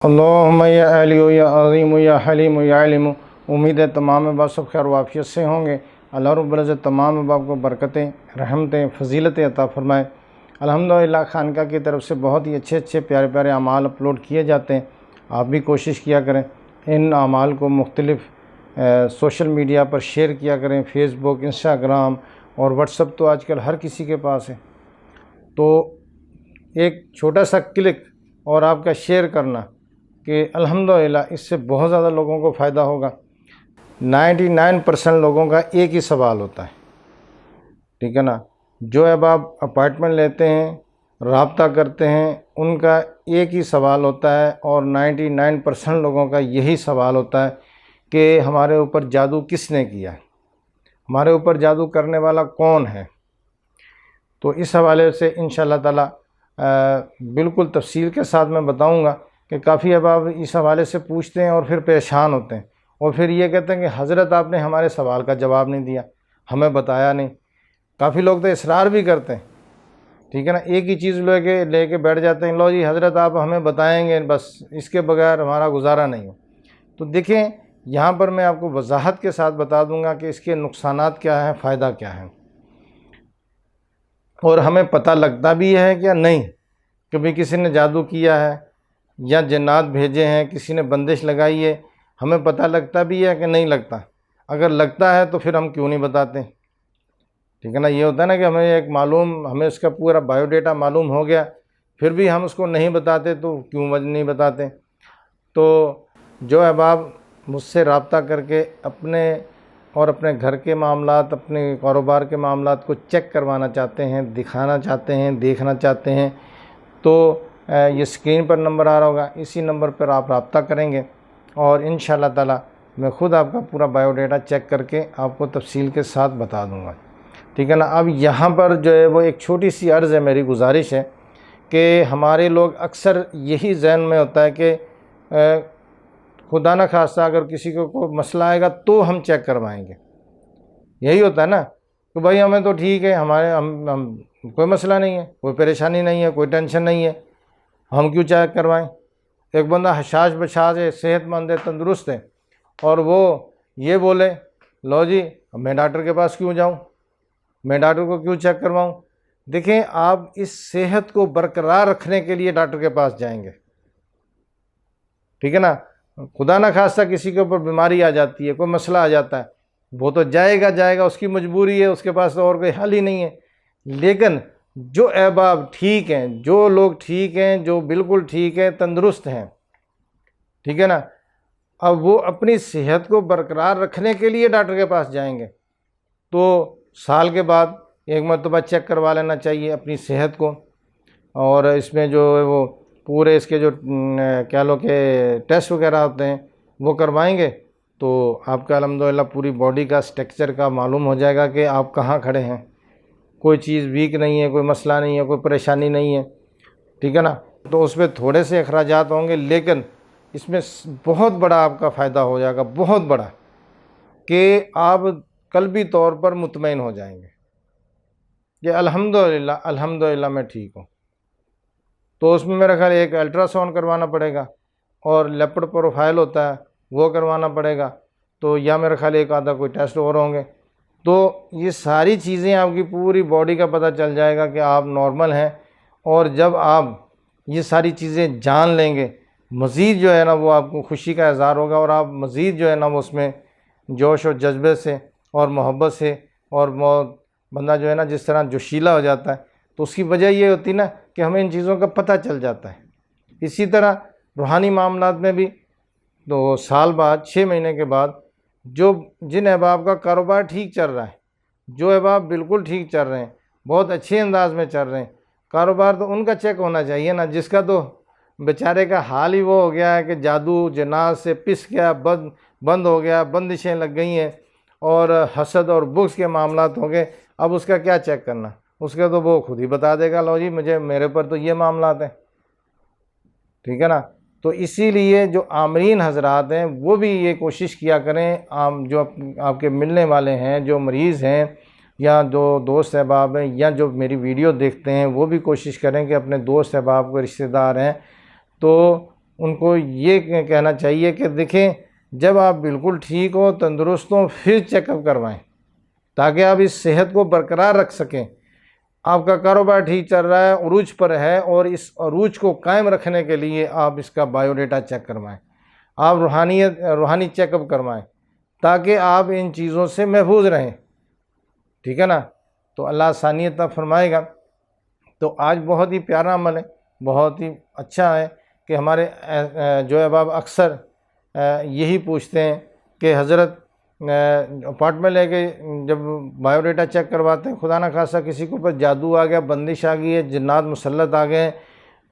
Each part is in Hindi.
अल्लाहुम्मा या अली या अज़ीम या हलीम या इल्म। उम्मीद है तमाम बाप सब खैर वाफियत से होंगे। अल्लाह रब्बुल इज़्ज़त तमाम बाप को बरकतें, रहमतें, फ़जीलतें अता फ़रमाए। अल्हम्दुलिल्लाह खानका की तरफ से बहुत ही अच्छे प्यारे प्यारे अमाल अपलोड किए जाते हैं। आप भी कोशिश किया करें इन अमाल को मुख्तलिफ़ सोशल मीडिया पर शेयर किया करें। फ़ेसबुक, इंस्टाग्राम और व्हाट्सअप तो आजकल हर किसी के पास है। तो एक छोटा सा क्लिक और आपका शेयर करना कि अल्हम्दुलिल्लाह इससे बहुत ज़्यादा लोगों को फ़ायदा होगा। 99% लोगों का एक ही सवाल होता है, ठीक है ना। जो अब आप अपॉइंटमेंट लेते हैं, रब्ता करते हैं, उनका एक ही सवाल होता है और 99% लोगों का यही सवाल होता है कि हमारे ऊपर जादू किसने किया, हमारे ऊपर जादू करने वाला कौन है। तो इस हवाले से इंशाअल्लाह ताला बिल्कुल तफसील के साथ मैं बताऊंगा कि काफ़ी अब आप इस हवाले से पूछते हैं और फिर परेशान होते हैं और फिर ये कहते हैं कि हज़रत आपने हमारे सवाल का जवाब नहीं दिया, हमें बताया नहीं। काफ़ी लोग तो इसरार भी करते हैं, ठीक है ना, एक ही चीज़ लेके बैठ जाते हैं, लो जी हज़रत आप हमें बताएंगे, बस इसके बगैर हमारा गुजारा नहीं हो। तो देखें यहाँ पर मैं आपको वजाहत के साथ बता दूँगा कि इसके नुकसानात क्या हैं, फ़ायदा क्या है, और हमें पता लगता भी है क्या नहीं कि भाई किसी ने जादू किया है या जिन्नात भेजे हैं, किसी ने बंदिश लगाई है। हमें पता लगता भी है कि नहीं लगता। अगर लगता है तो फिर हम क्यों नहीं बताते, ठीक है ना। ये होता है ना कि हमें उसका पूरा बायोडेटा मालूम हो गया, फिर भी हम उसको नहीं बताते, तो क्यों वजह नहीं बताते। तो जो अहबाब मुझसे रब्ता करके अपने घर के मामलात, अपने कारोबार के मामलात को चेक करवाना चाहते हैं, दिखाना चाहते हैं, देखना चाहते हैं, तो ये स्क्रीन पर नंबर आ रहा होगा, इसी नंबर पर आप रब्ता करेंगे और इंशाअल्लाह ताला मैं ख़ुद आपका पूरा बायोडेटा चेक करके आपको तफसील के साथ बता दूंगा, ठीक है ना। अब यहाँ पर जो है वो एक छोटी सी अर्ज़ है, मेरी गुजारिश है कि हमारे लोग अक्सर यही जहन में होता है कि खुदा न खास्ता अगर किसी को कोई मसला आएगा तो हम चेक करवाएंगे। यही होता है ना कि भाई हमें तो ठीक है, हम कोई मसला नहीं है, कोई परेशानी नहीं है, कोई टेंशन नहीं है, हम क्यों चेक करवाएं। एक बंदा हशाश बशाश है, सेहतमंद है, तंदुरुस्त है, और वो ये बोले लो जी मैं डॉक्टर के पास क्यों जाऊं, मैं डॉक्टर को क्यों चेक करवाऊं। देखें आप इस सेहत को बरकरार रखने के लिए डॉक्टर के पास जाएंगे, ठीक है ना। खुदा ना खास्ता किसी के ऊपर बीमारी आ जाती है, कोई मसला आ जाता है, वो तो जाएगा, उसकी मजबूरी है, उसके पास तो और कोई हल ही नहीं है। लेकिन जो अहबाब ठीक हैं, जो लोग ठीक हैं, जो बिल्कुल ठीक है, तंदुरुस्त हैं, ठीक है ना, अब वो अपनी सेहत को बरकरार रखने के लिए डॉक्टर के पास जाएंगे, तो साल के बाद एक मरतबा चेक करवा लेना चाहिए अपनी सेहत को। और इसमें जो है वो पूरे इसके जो क्या लो के टेस्ट वगैरह होते हैं वो करवाएंगे, तो आपका अल्हम्दुलिल्लाह पूरी बॉडी का स्ट्रक्चर का मालूम हो जाएगा कि आप कहाँ खड़े हैं, कोई चीज़ वीक नहीं है, कोई मसला नहीं है, कोई परेशानी नहीं है, ठीक है ना। तो उसमें थोड़े से अखराजात होंगे, लेकिन इसमें बहुत बड़ा आपका फ़ायदा हो जाएगा, बहुत बड़ा, कि आप क़ल्बी तौर पर मुतमईन हो जाएंगे कि अल्हम्दुलिल्लाह मैं ठीक हूँ। तो उसमें मेरा ख्याल एक अल्ट्रासाउंड करवाना पड़ेगा और लेपर्ड प्रोफाइल होता है वो करवाना पड़ेगा, तो या मेरा ख्याल एक आधा कोई टेस्ट और होंगे। तो ये सारी चीज़ें आपकी पूरी बॉडी का पता चल जाएगा कि आप नॉर्मल हैं। और जब आप ये सारी चीज़ें जान लेंगे, मज़ीद जो है ना वो आपको खुशी का इज़हार होगा और आप मज़ीद जो है ना वो उसमें जोश और जज्बे से और मोहब्बत से, और बंदा जो है ना जिस तरह जोशीला हो जाता है, तो उसकी वजह ये होती ना कि हमें इन चीज़ों का पता चल जाता है। इसी तरह रूहानी मामलात में भी तो साल बाद, 6 महीने के बाद, जिन अहबाब का कारोबार ठीक चल रहा है, जो अहबाब बिल्कुल ठीक चल रहे हैं, बहुत अच्छे अंदाज में चल रहे हैं, कारोबार तो उनका चेक होना चाहिए ना, जिसका तो बेचारे का हाल ही वो हो गया है कि जादू जनात से पिस गया, बंद हो गया, बंदिशें लग गई हैं और हसद और बुग़्ज़ के मामलात हो गए। अब उसका क्या चेक करना, उसका तो वो खुद ही बता देगा, लो जी मेरे पर तो ये मामलात हैं, ठीक है ना। तो इसीलिए जो आमरीन हजरात हैं वो भी ये कोशिश किया करें, जो आपके मिलने वाले हैं, जो मरीज़ हैं या जो दोस्त अहबाब हैं या जो मेरी वीडियो देखते हैं, वो भी कोशिश करें कि अपने दोस्त अहबाब के रिश्तेदार हैं तो उनको ये कहना चाहिए कि देखें, जब आप बिल्कुल ठीक हो, तंदुरुस्त हो, फिर चेकअप करवाएं, ताकि आप इस सेहत को बरकरार रख सकें। आपका कारोबार ठीक चल रहा है, उरूज पर है, और इस उरूज को कायम रखने के लिए आप इसका बायोडाटा चेक करवाएं, आप रूहानी चेकअप करवाएं, ताकि आप इन चीज़ों से महफूज रहें। ठीक है ना। तो अल्लाह आसानियत अता फरमाएगा। तो आज बहुत ही प्यारा अमल है, बहुत ही अच्छा है कि हमारे जो अहबाब अक्सर यही पूछते हैं कि हज़रत अपार्टमेंट लेके जब बायोडाटा चेक करवाते हैं, खुदा ना खासा किसी के ऊपर जादू आ गया, बंदिश आ गई है, जिन्नात मुसल्लत आ गए,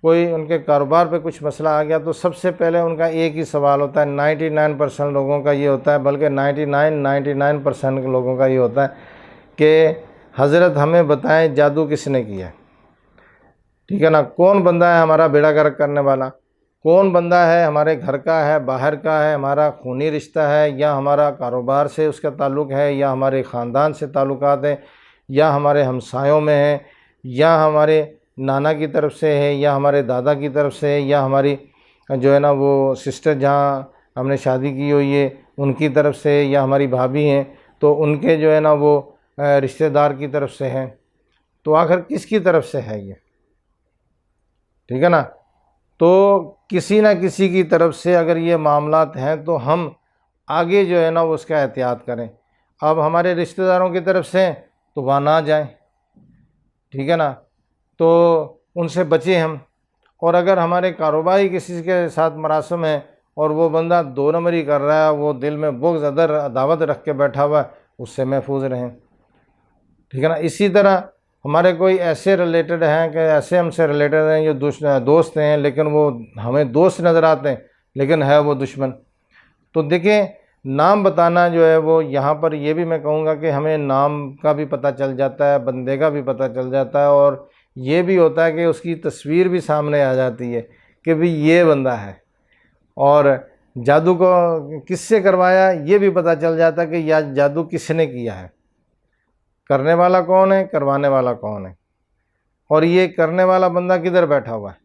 कोई उनके कारोबार पे कुछ मसला आ गया, तो सबसे पहले उनका एक ही सवाल होता है, 99% लोगों का ये होता है, बल्कि 99% लोगों का ये होता है कि हज़रत हमें बताएं जादू किसने किया। ठीक है ना। कौन बंदा है हमारा बेड़ा गर्क करने वाला, कौन बंदा है हमारे घर का है, बाहर का है, हमारा खूनी रिश्ता है, या हमारा कारोबार से उसका ताल्लुक़ है, या हमारे ख़ानदान से ताल्लुक़ात हैं, या हमारे हमसायों में है, या हमारे नाना की तरफ से है, या हमारे दादा की तरफ से है, या हमारी जो है ना वो सिस्टर जहाँ हमने शादी की हुई है उनकी तरफ से, या हमारी भाभी हैं तो उनके जो है ना वो रिश्तेदार की तरफ से हैं। तो आखिर किसकी तरफ से है ये। ठीक है ना। तो किसी ना किसी की तरफ से अगर ये मामलात हैं तो हम आगे जो है ना वो उसका एहतियात करें। अब हमारे रिश्तेदारों की तरफ से तो वहाँ ना जाएं। ठीक है ना। तो उनसे बचें हम। और अगर हमारे कारोबारी किसी के साथ मरासम है और वो बंदा दो नंबरी कर रहा है, वो दिल में बुग़्ज़ अदर दावत रख के बैठा हुआ है, उससे महफूज रहें। ठीक है ना। इसी तरह हमारे कोई ऐसे रिलेटेड हैं कि ऐसे हमसे रिलेटेड हैं, जो दोस्त हैं, लेकिन वो हमें दोस्त नज़र आते हैं लेकिन है वो दुश्मन। तो देखें, नाम बताना जो है वो यहाँ पर ये भी मैं कहूँगा कि हमें नाम का भी पता चल जाता है, बंदे का भी पता चल जाता है, और ये भी होता है कि उसकी तस्वीर भी सामने आ जाती है कि भाई ये बंदा है। और जादू को किससे करवाया ये भी पता चल जाता है कि यह जादू किसने किया है, करने वाला कौन है, करवाने वाला कौन है, और ये करने वाला बंदा किधर बैठा हुआ है,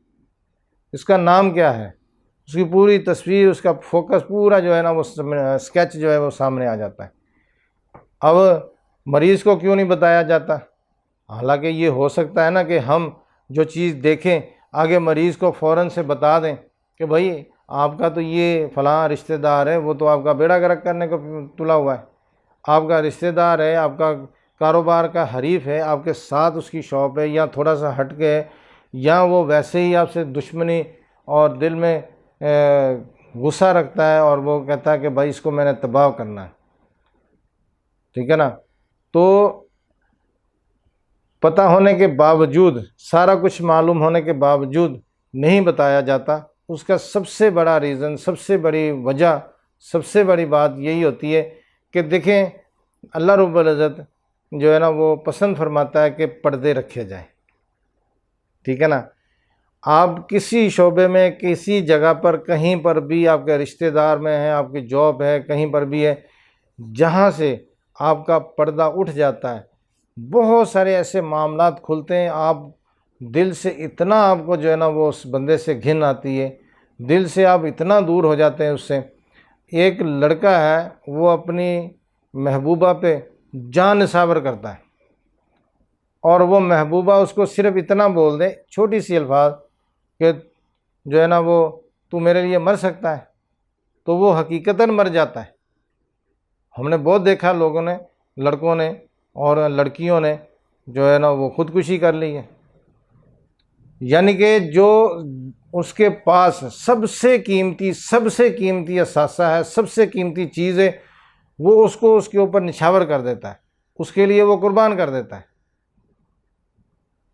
इसका नाम क्या है, उसकी पूरी तस्वीर, उसका फोकस पूरा जो है ना वो स्केच जो है वो सामने आ जाता है। अब मरीज़ को क्यों नहीं बताया जाता। हालांकि ये हो सकता है ना कि हम जो चीज़ देखें आगे मरीज़ को फ़ौरन से बता दें कि भाई आपका तो ये फ़लाँ रिश्तेदार है, वो तो आपका बेड़ा गर्क करने को तुला हुआ है, आपका रिश्तेदार है, आपका कारोबार का हरीफ है, आपके साथ उसकी शॉप है, या थोड़ा सा हट के है, या वो वैसे ही आपसे दुश्मनी और दिल में गुस्सा रखता है और वो कहता है कि भाई इसको मैंने तबाह करना है। ठीक है ना। तो पता होने के बावजूद, सारा कुछ मालूम होने के बावजूद नहीं बताया जाता, उसका सबसे बड़ा रीज़न, सबसे बड़ी वजह, सबसे बड़ी बात यही होती है कि देखें, अल्लाह रब्बुल इज़्ज़त जो है ना वो पसंद फरमाता है कि पर्दे रखे जाएं। ठीक है ना। आप किसी शोबे में, किसी जगह पर, कहीं पर भी, आपके रिश्तेदार में है, आपकी जॉब है, कहीं पर भी है, जहाँ से आपका पर्दा उठ जाता है, बहुत सारे ऐसे मामलात खुलते हैं, आप दिल से इतना, आपको जो है ना वो उस बंदे से घिन आती है, दिल से आप इतना दूर हो जाते हैं उससे। एक लड़का है, वो अपनी महबूबा पे जान निसावर करता है, और वो महबूबा उसको सिर्फ इतना बोल दे, छोटी सी अल्फाज, कि जो है ना वो तू मेरे लिए मर सकता है, तो वो हकीकतन मर जाता है। हमने बहुत देखा, लोगों ने, लड़कों ने और लड़कियों ने जो है ना वो ख़ुदकुशी कर ली है। यानी कि जो उसके पास सबसे कीमती असासा है, सबसे कीमती चीज़ है, वो उसको उसके ऊपर निछावर कर देता है, उसके लिए वो कुर्बान कर देता है।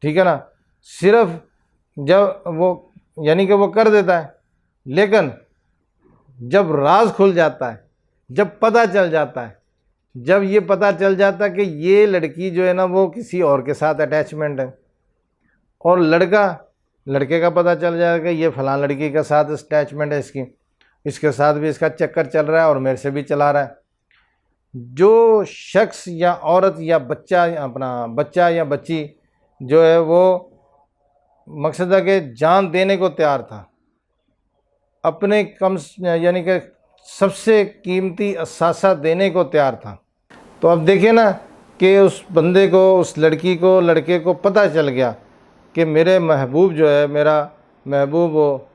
ठीक है ना। सिर्फ जब वो, यानी कि वो कर देता है, लेकिन जब राज खुल जाता है, जब पता चल जाता है, जब ये पता चल जाता है कि ये लड़की जो है ना वो किसी और के साथ अटैचमेंट है, और लड़के का पता चल जाएगा कि ये फ़लाँ लड़की के साथ अटैचमेंट है इसकी, इसके साथ भी इसका चक्कर चल रहा है और मेरे से भी चला रहा है। जो शख्स या औरत या बच्चा, अपना बच्चा या बच्ची जो है वो मकसद है कि जान देने को तैयार था, अपने कम यानी कि सबसे कीमती असासा देने को तैयार था। तो अब देखिए ना कि उस बंदे को, उस लड़की को, लड़के को पता चल गया कि मेरे महबूब जो है, मेरा महबूब वो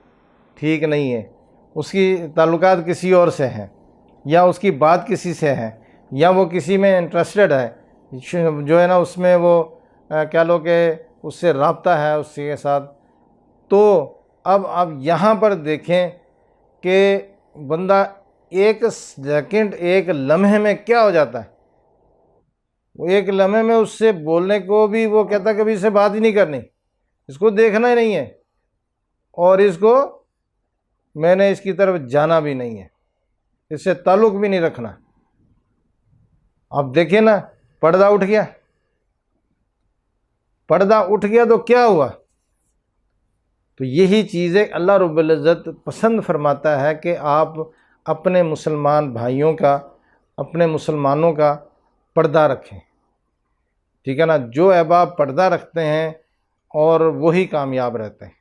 ठीक नहीं है, उसकी ताल्लुकात किसी और से हैं, या उसकी बात किसी से है, या वो किसी में इंटरेस्टेड है, जो है ना उसमें वो कह लो कि उससे रब्ता है उसी के साथ। तो अब आप यहाँ पर देखें कि बंदा एक सेकंड, एक लम्हे में क्या हो जाता है। वो एक लम्हे में उससे बोलने को भी वो कहता है कभी इससे बात ही नहीं करनी, इसको देखना ही नहीं है, और इसको मैंने इसकी तरफ जाना भी नहीं है, इससे ताल्लुक़ भी नहीं रखना। अब देखिए ना, पर्दा उठ गया। पर्दा उठ गया तो क्या हुआ? तो यही चीज़ें अल्लाह रब्बुल इज़्ज़त पसंद फरमाता है कि आप अपने मुसलमान भाइयों का, अपने मुसलमानों का पर्दा रखें। ठीक है ना। जो अहबाब पर्दा रखते हैं और वही कामयाब रहते हैं।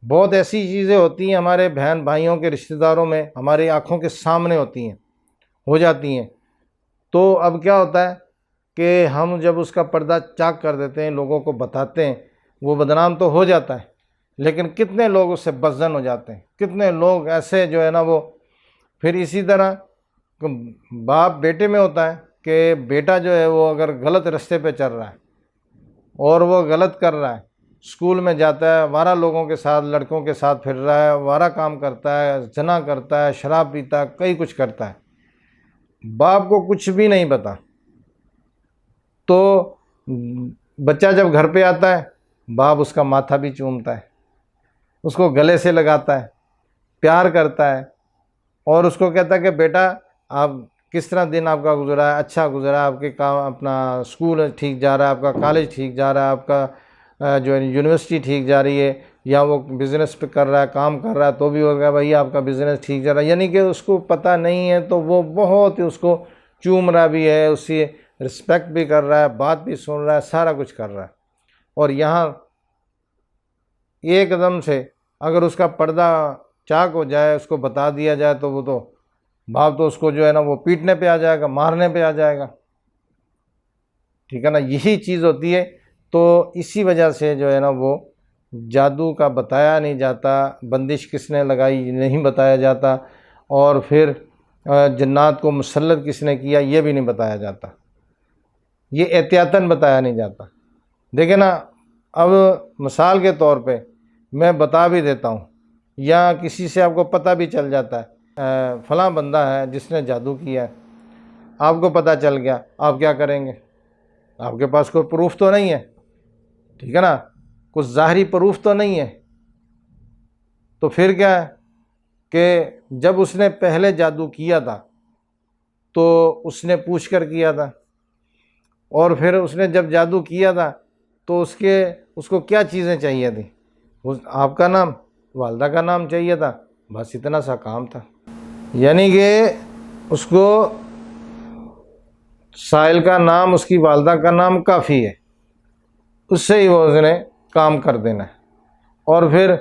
बहुत ऐसी चीज़ें होती हैं हमारे बहन भाइयों के रिश्तेदारों में, हमारी आँखों के सामने होती हैं, हो जाती हैं। तो अब क्या होता है कि हम जब उसका पर्दा चाक कर देते हैं, लोगों को बताते हैं, वो बदनाम तो हो जाता है, लेकिन कितने लोग उससे बदज़न हो जाते हैं, कितने लोग ऐसे जो है ना वो। फिर इसी तरह बाप बेटे में होता है कि बेटा जो है वो अगर गलत रास्ते पे चल रहा है और वो गलत कर रहा है, स्कूल में जाता है, वारा लोगों के साथ, लड़कों के साथ फिर रहा है, वारा काम करता है, जना करता है, शराब पीता है, कई कुछ करता है, बाप को कुछ भी नहीं पता। तो बच्चा जब घर पे आता है, बाप उसका माथा भी चूमता है, उसको गले से लगाता है, प्यार करता है, और उसको कहता है कि बेटा आप किस तरह दिन आपका गुजरा है, अच्छा गुजरा है, आपके काम, अपना स्कूल ठीक जा रहा है, आपका कॉलेज ठीक जा रहा है, आपका जो है यूनिवर्सिटी ठीक जा रही है, या वो बिज़नेस पे कर रहा है, काम कर रहा है, तो भी हो गया भैया आपका बिज़नेस ठीक जा रहा है। यानी कि उसको पता नहीं है तो वो बहुत ही उसको चूम रहा भी है, उससे रिस्पेक्ट भी कर रहा है, बात भी सुन रहा है, सारा कुछ कर रहा है। और यहाँ एकदम से अगर उसका पर्दा चाक हो जाए, उसको बता दिया जाए, तो वो तो बाप तो उसको जो है ना वो पीटने पे आ जाएगा, मारने पे आ जाएगा। ठीक है ना। यही चीज़ होती है। तो इसी वजह से जो है ना वो जादू का बताया नहीं जाता, बंदिश किसने लगाई नहीं बताया जाता, और फिर जन्नात को मुसल्लत किसने किया ये भी नहीं बताया जाता, ये एहतियातन बताया नहीं जाता। देखिए ना, अब मिसाल के तौर पे मैं बता भी देता हूँ, या किसी से आपको पता भी चल जाता है फ़लाँ बंदा है जिसने जादू किया है, आपको पता चल गया, आप क्या करेंगे? आपके पास कोई प्रूफ तो नहीं है, ठीक है ना, कुछ ज़ाहरी प्रूफ तो नहीं है। तो फिर क्या है कि जब उसने पहले जादू किया था तो उसने पूछ कर किया था, और फिर उसने जब जादू किया था तो उसको क्या चीज़ें चाहिए थी? आपका नाम, वालदा का नाम चाहिए था, बस इतना सा काम था। यानी कि उसको साहिल का नाम, उसकी वालदा का नाम काफ़ी है, उससे ही वो उसने काम कर देना है। और फिर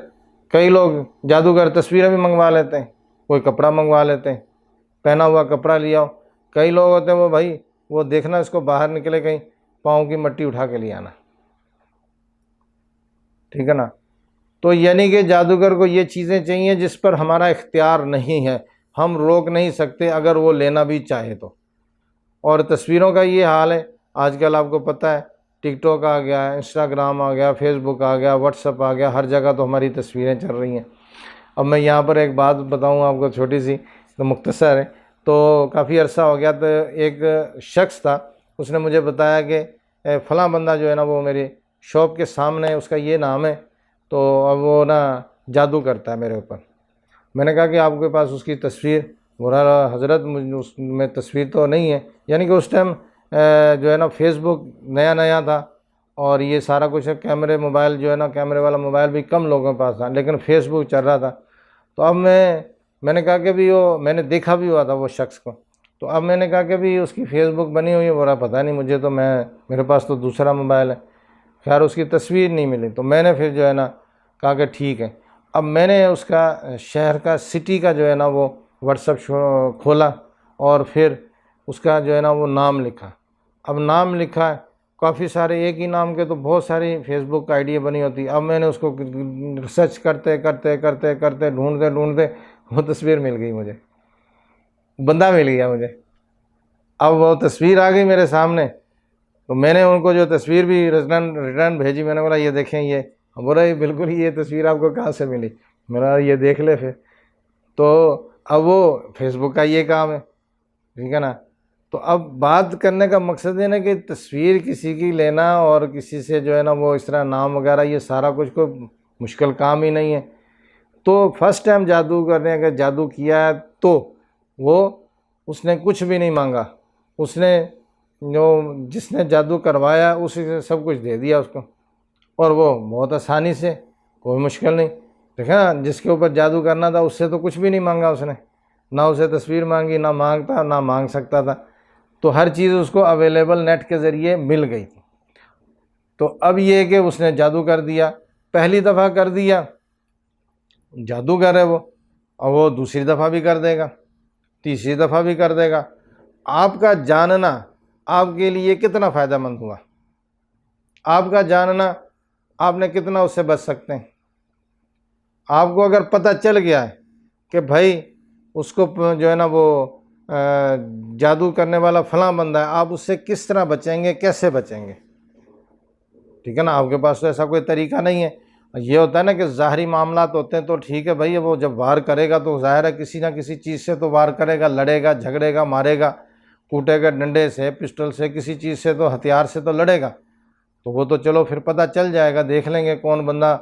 कई लोग जादूगर तस्वीरें भी मंगवा लेते हैं, कोई कपड़ा मंगवा लेते हैं, पहना हुआ कपड़ा लिया हो। कई लोग होते हैं वो भाई वो देखना इसको बाहर निकले कहीं पाँव की मट्टी उठा के ले आना, ठीक है ना। तो यानी कि जादूगर को ये चीज़ें चाहिए जिस पर हमारा इख्तियार नहीं है, हम रोक नहीं सकते अगर वो लेना भी चाहे तो। और तस्वीरों का ये हाल है, आजकल आपको पता है टिकटॉक आ गया, इंस्टाग्राम आ गया, फेसबुक आ गया, व्हाट्सअप आ गया, हर जगह तो हमारी तस्वीरें चल रही हैं। अब मैं यहाँ पर एक बात बताऊँ आपको, छोटी सी, तो मुख्तसर है। तो काफ़ी अरसा हो गया, तो एक शख्स था, उसने मुझे बताया कि फ़लाँ बंदा जो है ना वो मेरी शॉप के सामने, उसका ये नाम है, तो अब वो ना जादू करता है मेरे ऊपर। मैंने कहा कि आपके पास उसकी तस्वीर? बोला हज़रत मुझ उसमें तस्वीर तो नहीं है। यानी कि उस टाइम जो है ना फेसबुक नया नया था, और ये सारा कुछ कैमरे मोबाइल जो है ना, कैमरे वाला मोबाइल भी कम लोगों के पास था, लेकिन फेसबुक चल रहा था। तो अब मैंने कहा कि भी वो मैंने देखा भी हुआ था वो शख्स को। तो अब मैंने कहा कि भी उसकी फेसबुक बनी हुई है। बोला पता नहीं मुझे, तो मेरे पास तो दूसरा मोबाइल है। खैर उसकी तस्वीर नहीं मिली, तो मैंने फिर जो है ना कहा कि ठीक है। अब मैंने उसका शहर का, सिटी का जो है ना वो व्हाट्सअप खोला और फिर उसका जो है ना वो नाम लिखा। अब नाम लिखा है, काफ़ी सारे एक ही नाम के तो बहुत सारी फेसबुक आईडी बनी होती। अब मैंने उसको रिसर्च करते करते करते करते ढूंढते ढूंढते वो तस्वीर मिल गई मुझे, बंदा मिल गया मुझे। अब वो तस्वीर आ गई मेरे सामने, तो मैंने उनको जो तस्वीर भी रिटर्न भेजी, मैंने बोला ये देखें, ये बोला ये बिल्कुल ये तस्वीर आपको कहाँ से मिली। मेरा ये देख ले फिर। तो अब वो फेसबुक का ये काम है, ठीक है ना। तो अब बात करने का मकसद ये ना कि तस्वीर किसी की लेना और किसी से जो है ना वो इस तरह नाम वगैरह, ये सारा कुछ कोई मुश्किल काम ही नहीं है। तो फर्स्ट टाइम जादू करने का जादू किया है तो वो उसने कुछ भी नहीं मांगा, उसने जो जिसने जादू करवाया उसी से सब कुछ दे दिया उसको, और वो बहुत आसानी से, कोई मुश्किल नहीं। देखा ना, जिसके ऊपर जादू करना था उससे तो कुछ भी नहीं मांगा उसने, ना उसे तस्वीर मांगी, ना मांगता ना मांग सकता था। तो हर चीज़ उसको अवेलेबल नेट के ज़रिए मिल गई थी। तो अब ये है कि उसने जादू कर दिया, पहली दफ़ा कर दिया, जादूगर है वो, और वो दूसरी दफ़ा भी कर देगा, तीसरी दफ़ा भी कर देगा। आपका जानना आपके लिए कितना फ़ायदेमंद हुआ, आपका जानना आपने कितना उससे बच सकते हैं। आपको अगर पता चल गया है कि भाई उसको जो है ना वो जादू करने वाला फलां बंदा है, आप उससे किस तरह बचेंगे, कैसे बचेंगे, ठीक है ना। आपके पास तो ऐसा कोई तरीका नहीं है। ये होता है ना कि ज़ाहरी मामलात होते हैं तो ठीक है भाई, वो जब वार करेगा तो ज़ाहिर है किसी ना किसी चीज़ से तो वार करेगा, लड़ेगा, झगड़ेगा, मारेगा, कूटेगा, डंडे से, पिस्टल से, किसी चीज़ से तो, हथियार से तो लड़ेगा। तो वो तो चलो फिर पता चल जाएगा, देख लेंगे कौन बंदा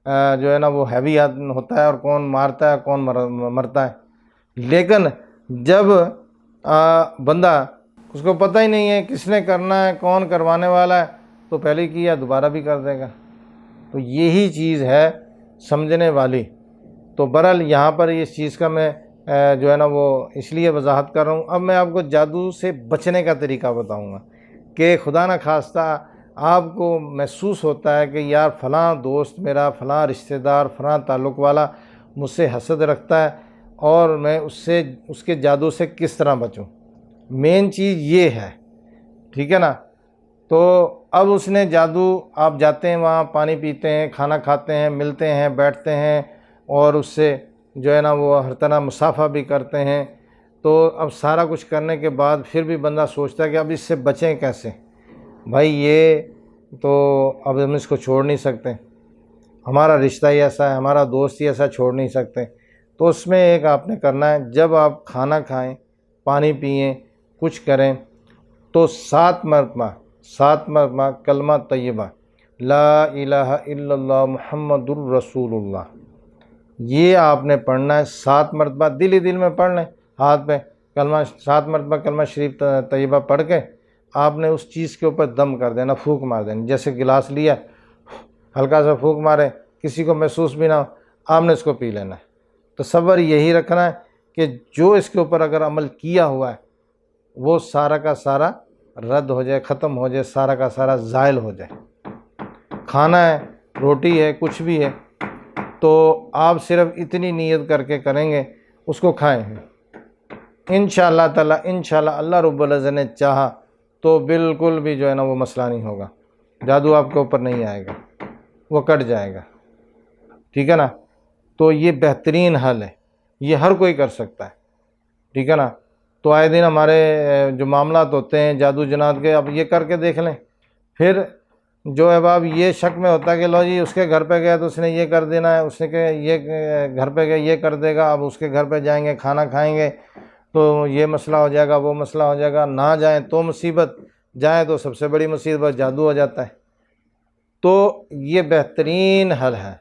जो है ना वो हैवी होता है और कौन मारता है, कौन मरता है। लेकिन जब बंदा, उसको पता ही नहीं है किसने करना है, कौन करवाने वाला है, तो पहले किया दोबारा भी कर देगा। तो यही चीज़ है समझने वाली। तो बहरहाल यहाँ पर इस चीज़ का मैं जो है ना वो इसलिए वजाहत कर रहा हूँ। अब मैं आपको जादू से बचने का तरीका बताऊँगा कि खुदा न खास्ता आपको महसूस होता है कि यार फ़लाँ दोस्त मेरा, फ़लाँ रिश्तेदार, फ़लाँ ताल्लुक़ वाला मुझसे हसद रखता है और मैं उससे, उसके जादू से किस तरह बचूं। मेन चीज़ ये है, ठीक है ना। तो अब उसने जादू, आप जाते हैं वहाँ, पानी पीते हैं, खाना खाते हैं, मिलते हैं, बैठते हैं और उससे जो है ना वो हर तरह मुसाफा भी करते हैं। तो अब सारा कुछ करने के बाद फिर भी बंदा सोचता है कि अब इससे बचें कैसे। भाई ये तो अब हम इसको छोड़ नहीं सकते, हमारा रिश्ता ही ऐसा है, हमारा दोस्त ही ऐसा, छोड़ नहीं सकते। तो उसमें एक आपने करना है, जब आप खाना खाएं, पानी पिएं, कुछ करें, तो 7 मरतबा कलमा तय्यबा ला इलाहा इल्लल्लाह मुहम्मदुर रसूलुल्लाह, ये आपने पढ़ना है 7 मरतबा। दिल ही दिल में पढ़ लें, हाथ पे कलमा 7 मरतबा कलमा शरीफ तय्यबा पढ़ के आपने उस चीज़ के ऊपर दम कर देना, फूंक मार देना। जैसे गिलास लिया, हल्का सा फूंक मारे, किसी को महसूस भी ना हो, आपने इसको पी लेना है। तसव्वुर यही रखना है कि जो इसके ऊपर अगर अमल किया हुआ है वो सारा का सारा रद्द हो जाए, ख़त्म हो जाए, सारा का सारा ज़ायल हो जाए। खाना है, रोटी है, कुछ भी है, तो आप सिर्फ इतनी नीयत करके करेंगे, उसको खाएं। इंशाअल्लाह ताला, इंशाअल्लाह अल्लाह रब्बुल इज़्ज़त ने चाहा तो बिल्कुल भी जो है ना वो मसला नहीं होगा, जादू आपके ऊपर नहीं आएगा, वो कट जाएगा, ठीक है ना। तो ये बेहतरीन हल है, ये हर कोई कर सकता है, ठीक है ना। तो आए दिन हमारे जो मामलात होते हैं जादू जनात के, अब ये करके देख लें। फिर जो है बाब ये शक में होता है कि लो जी उसके घर पे गया तो उसने ये कर देना है, उसने के ये घर पे गया ये कर देगा, अब उसके घर पे जाएंगे, खाना खाएंगे तो ये मसला हो जाएगा, वो मसला हो जाएगा, ना जाएं तो मुसीबत, जाएं तो सबसे बड़ी मुसीबत, जादू हो जाता है। तो ये बेहतरीन हल है,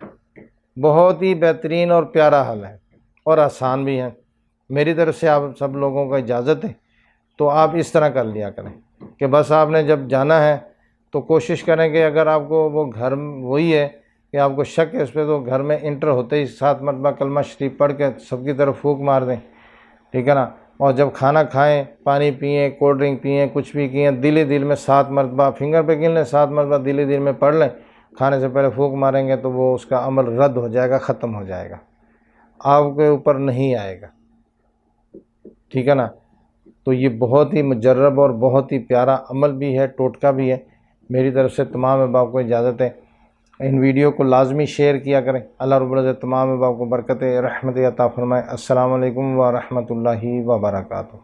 बहुत ही बेहतरीन और प्यारा हल है और आसान भी है। मेरी तरफ से आप सब लोगों को इजाज़त है, तो आप इस तरह कर लिया करें कि बस आपने जब जाना है तो कोशिश करें कि अगर आपको वो घर वही है कि आपको शक है उस पर, तो घर में इंटर होते ही 7 मरतबा कलमा शरीफ पढ़ के सबकी तरफ फूंक मार दें, ठीक है ना। और जब खाना खाएं, पानी पिएं, कोल्ड ड्रिंक पिएं, कुछ भी किए, दिल ही दिल में 7 मरतबा, फिंगर पे गिन लें, 7 मरतबा दिल ही दिल में पढ़ लें, खाने से पहले फूंक मारेंगे तो वो उसका अमल रद्द हो जाएगा, ख़त्म हो जाएगा, आपके ऊपर नहीं आएगा। ठीक है ना। तो ये बहुत ही मुजर्रब और बहुत ही प्यारा अमल भी है, टोटका भी है। मेरी तरफ से तमाम अहबाब को इजाज़त है। इन वीडियो को लाजमी शेयर किया करें। अल्लाह रब्बुल इज़्ज़त तमाम अहबाब को बरकत रहमत अता फरमाए। अस्सलामु अलैकुम व रहमतुल्लाहि व बरकातुहू।